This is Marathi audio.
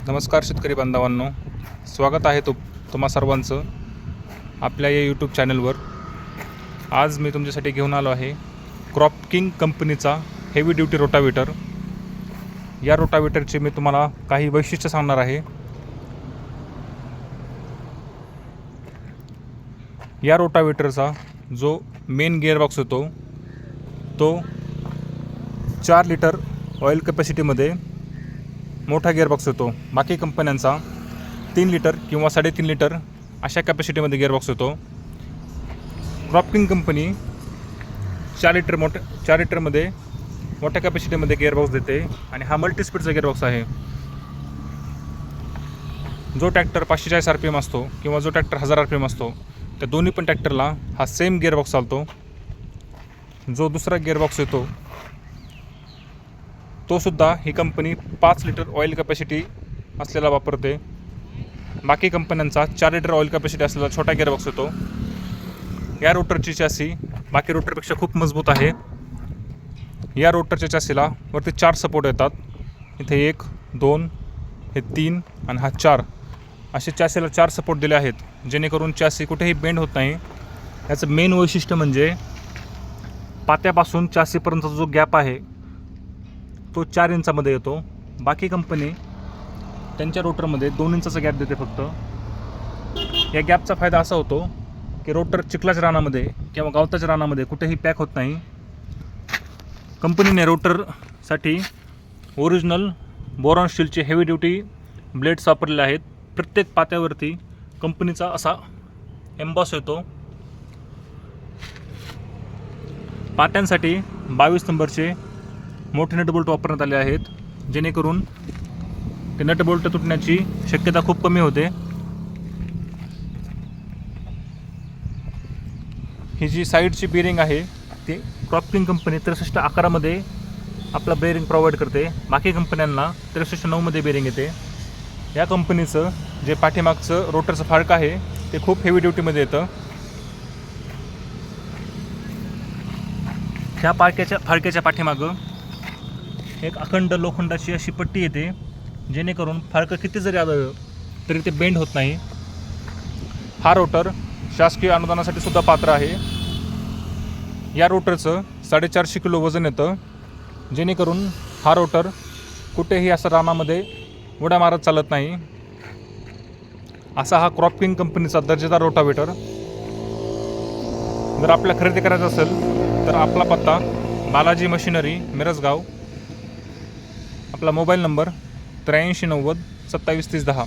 नमस्कार शेतकरी बांधवांनो, स्वागत आहे तुम्हा सर्वांचं आपल्या या यूट्यूब चॅनलवर। आज मी तुमच्यासाठी घेऊन आलो आहे क्रॉप किंग कंपनीचा हेवी ड्यूटी रोटावेटर। या रोटावेटरचे मी तुम्हाला काही वैशिष्ट्य सांगणार आहे। या रोटावेटरचा जो मेन गिअरबॉक्स होतो तो 4 लिटर ऑइल कॅपॅसिटीमध्ये मोठा गिअरबॉक्स होतो। बाकी कंपन्यांचा 3 लिटर किंवा 3.5 लिटर अशा कॅपॅसिटीमध्ये गिअरबॉक्स होतो। क्रॉप किंग कंपनी 4 लिटरमध्ये मोठ्या कॅपॅसिटीमध्ये गिअरबॉक्स देते आणि हा मल्टी स्पीडचा गिअरबॉक्स आहे। जो ट्रॅक्टर 540 RPM असतो किंवा जो ट्रॅक्टर 1000 RPM असतो त्या दोन्ही पण ट्रॅक्टरला हा सेम गिअरबॉक्स चालतो। जो दुसरा गिअरबॉक्स येतो तो सुद्धा ही कंपनी 5 लिटर ऑइल कॅपॅसिटी असलेला वापरते। बाकी कंपन्यांचा 4 लिटर ऑइल कॅपॅसिटी असलेला छोटा गिअरबॉक्स होतो। या रोटरची चॅसी बाकी रोटरपेक्षा खूप मजबूत आहे। या रोटरच्या चॅसीला वरती 4 सपोर्ट येतात। इथे 1 2 हे 3 आणि हा 4 असे चॅसीला 4 सपोर्ट दिले आहेत, जेणेकरून चॅसी कुठेही बेंड होत नाही। याचं मेन वैशिष्ट्य म्हणजे पात्यापासून चॅसीपर्यंतचा जो गॅप आहे तो 4 इंचामध्ये येतो। बाकी कंपनी त्यांच्या रोटरमध्ये 2 इंचाचा गॅप देते फक्त। या गॅपचा फायदा असा होतो की रोटर चिखलाच्या रानामध्ये किंवा गवताच्या रानामध्ये कुठेही पॅक होत नाही। कंपनीने रोटरसाठी ओरिजिनल बोरॉन स्टीलचे हेवी ड्यूटी ब्लेड्स वापरलेले आहेत। प्रत्येक पात्यावरती कंपनीचा असा एम्बॉस येतो। पात्यांसाठी 22 नंबरचे मोठे नट बोल्ट वापरण्यात आले आहेत, जेणेकरून ते नट बोल्ट तुटण्याची शक्यता खूप कमी होते। ही जी साईडची बेरिंग आहे ती क्रॉप किंग कंपनी 63 आकारामध्ये आपला बेरिंग प्रोव्हाइड करते। बाकी कंपन्यांना 63-9 बेरिंग येते। या कंपनीचं जे पाठीमागचं रोटरचं फाळकं आहे ते खूप हेवी ड्यूटीमध्ये येतं। ह्या फाळक्याच्या पाठीमागं एक अखंड लोखंडाची अशी पट्टी येते, जेणेकरून फाळकं किती जरी आलं तरी ते बेंड होत नाही। हा रोटर शासकीय अनुदानासाठी सुद्धा पात्र आहे। या रोटरचं 450 किलो वजन येतं, जेणेकरून हा रोटर कुठेही असं रानामध्ये उड्या मारत चालत नाही। असा हा क्रॉप किंग कंपनीचा दर्जेदार रोटावेटर जर आपल्याला खरेदी करायचं असेल तर आपला पत्ता बालाजी मशिनरी, मिरजगाव। आपला मोबाईल नंबर 83 90 27 30 10।